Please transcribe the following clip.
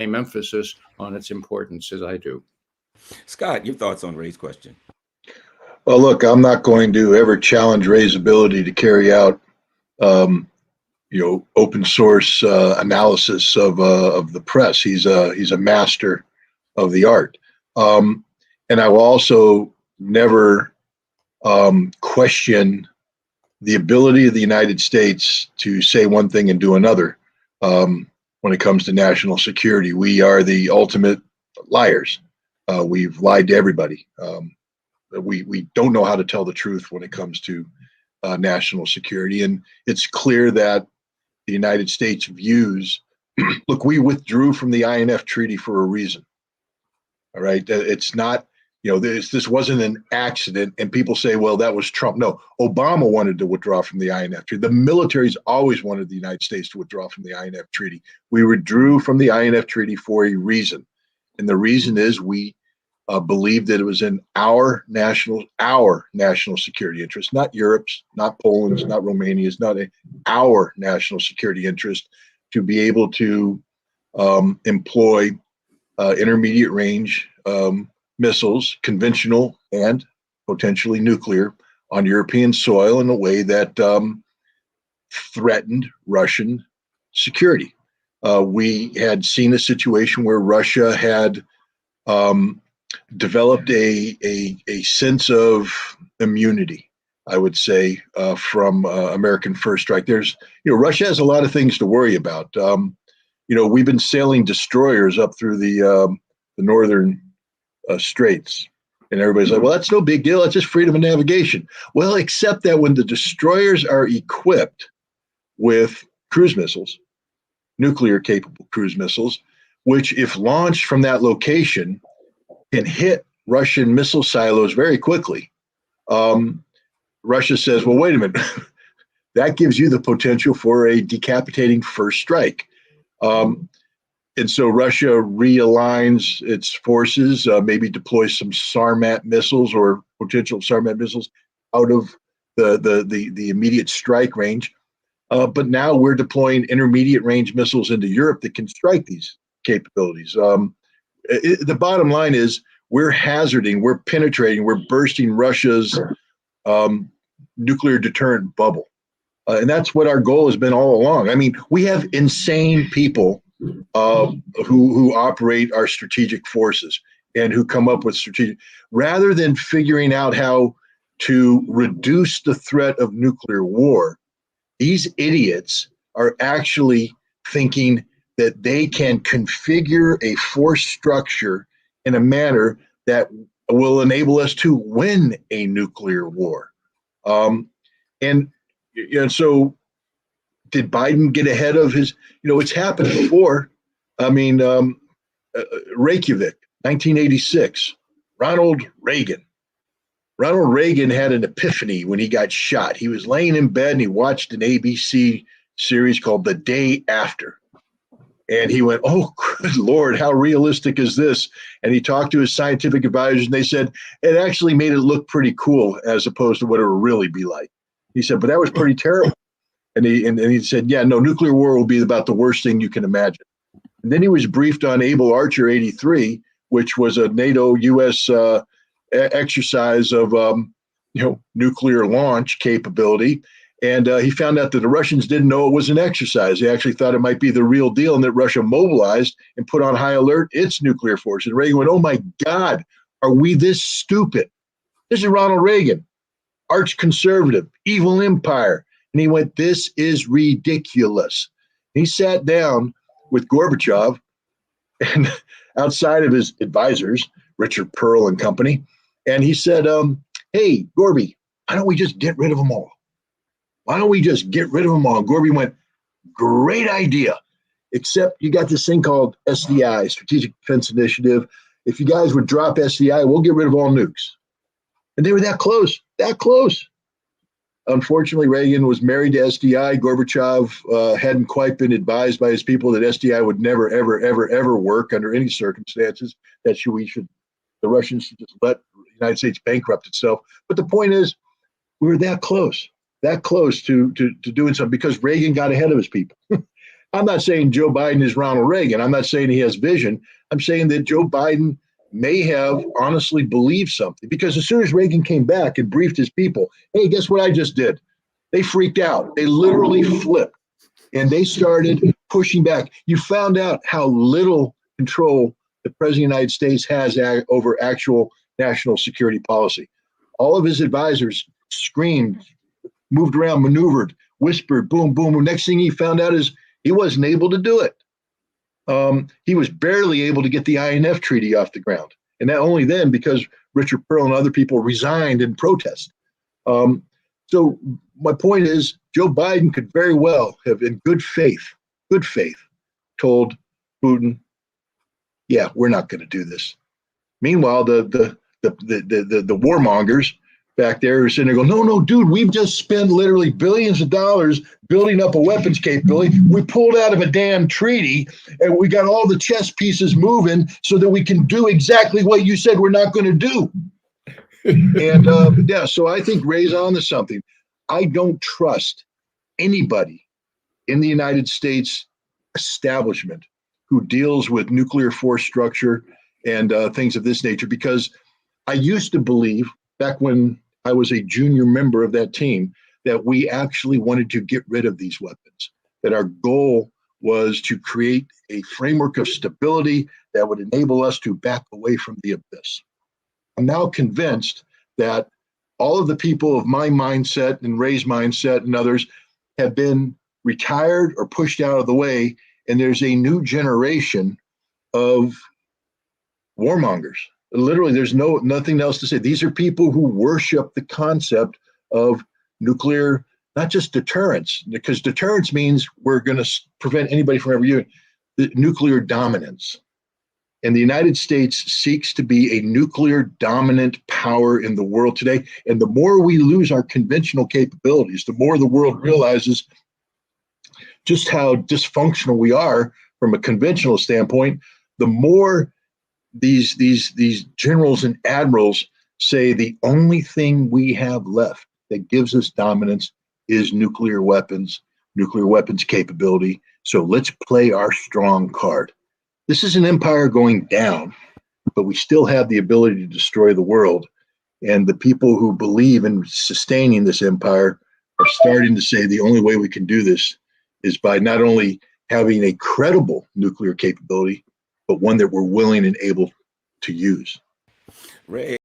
same emphasis on its importance as I do. Scott, your thoughts on Ray's question? Well, look, I'm not going to ever challenge Ray's ability to carry out, open source analysis of the press. He's a master of the art, and I will also never question the ability of the United States to say one thing and do another when it comes to national security. We are the ultimate liars. We've lied to everybody. We don't know how to tell the truth when it comes to national security. And it's clear that the United States views, look, we withdrew from the INF Treaty for a reason. All right. It's not, this wasn't an accident. And people say, well, that was Trump. No, Obama wanted to withdraw from the INF Treaty. The military's always wanted the United States to withdraw from the INF Treaty. We withdrew from the INF Treaty for a reason. And the reason is we believed that it was in our national security interest, not Europe's, not Poland's, not Romania's, our national security interest to be able to employ intermediate range missiles, conventional and potentially nuclear, on European soil in a way that threatened Russian security. We had seen a situation where Russia had developed a sense of immunity, I would say, from American first strike. Russia has a lot of things to worry about. We've been sailing destroyers up through the northern straits, and everybody's like, well, that's no big deal. That's just freedom of navigation. Well, except that when the destroyers are equipped with cruise missiles, nuclear capable cruise missiles, which if launched from that location can hit Russian missile silos very quickly. Russia says, well, wait a minute, that gives you the potential for a decapitating first strike. And so Russia realigns its forces, maybe deploys some Sarmat missiles or potential Sarmat missiles out of the immediate strike range. But now we're deploying intermediate range missiles into Europe that can strike these capabilities. The bottom line is we're hazarding, we're penetrating, we're bursting Russia's nuclear deterrent bubble. And that's what our goal has been all along. I mean, we have insane people who operate our strategic forces and who come up with strategic, rather than figuring out how to reduce the threat of nuclear war. These idiots are actually thinking that they can configure a force structure in a manner that will enable us to win a nuclear war. And so did Biden get ahead of his, it's happened before. I mean, Reykjavik, 1986, Ronald Reagan had an epiphany when he got shot. He was laying in bed and he watched an ABC series called The Day After. And he went, oh, good Lord, how realistic is this? And he talked to his scientific advisors and they said, it actually made it look pretty cool as opposed to what it would really be like. He said, but that was pretty terrible. And he said, yeah, no, nuclear war will be about the worst thing you can imagine. And then he was briefed on Able Archer 83, which was a NATO U.S. exercise of nuclear launch capability. And he found out that the Russians didn't know it was an exercise. They actually thought it might be the real deal, and that Russia mobilized and put on high alert its nuclear forces. And Reagan went, oh, my God, are we this stupid? This is Ronald Reagan, arch conservative, evil empire. And he went, this is ridiculous. He sat down with Gorbachev and outside of his advisors, Richard Pearl and company, and he said, hey, Gorby, why don't we just get rid of them all? Why don't we just get rid of them all? And Gorby went, great idea, except you got this thing called SDI, Strategic Defense Initiative. If you guys would drop SDI, we'll get rid of all nukes. And they were that close, that close. Unfortunately, Reagan was married to SDI. Gorbachev hadn't quite been advised by his people that SDI would never, ever, ever, ever work under any circumstances, that the Russians should just let the United States bankrupt itself. But the point is, we were that close to doing something because Reagan got ahead of his people. I'm not saying Joe Biden is Ronald Reagan. I'm not saying he has vision. I'm saying that Joe Biden may have honestly believed something, because as soon as Reagan came back and briefed his people, hey, guess what I just did? They freaked out. They literally flipped and they started pushing back. You found out how little control the President of the United States has over actual national security policy. All of his advisors screamed, moved around, maneuvered, whispered, boom, boom. Next thing he found out is he wasn't able to do it. He was barely able to get the INF treaty off the ground. And that only then because Richard Pearl and other people resigned in protest. So my point is, Joe Biden could very well have, in good faith, told Putin, yeah, we're not going to do this. Meanwhile, the warmongers back there are sitting there going, no, dude, we've just spent literally billions of dollars building up a weapons capability. We pulled out of a damn treaty and we got all the chess pieces moving so that we can do exactly what you said we're not going to do. And yeah, so I think Ray's on to something. I don't trust anybody in the United States establishment who deals with nuclear force structure and things of this nature, because I used to believe back when I was a junior member of that team that we actually wanted to get rid of these weapons, that our goal was to create a framework of stability that would enable us to back away from the abyss. I'm now convinced that all of the people of my mindset and Ray's mindset and others have been retired or pushed out of the way, and there's a new generation of warmongers. Literally, there's nothing else to say. These are people who worship the concept of nuclear, not just deterrence, because deterrence means we're going to prevent anybody from ever using the nuclear dominance. And the United States seeks to be a nuclear dominant power in the world today. And the more we lose our conventional capabilities, the more the world realizes just how dysfunctional we are from a conventional standpoint, the more these generals and admirals say the only thing we have left that gives us dominance is nuclear weapons capability. So let's play our strong card. This is an empire going down, but we still have the ability to destroy the world. And the people who believe in sustaining this empire are starting to say the only way we can do this is by not only having a credible nuclear capability, but one that we're willing and able to use. Ray,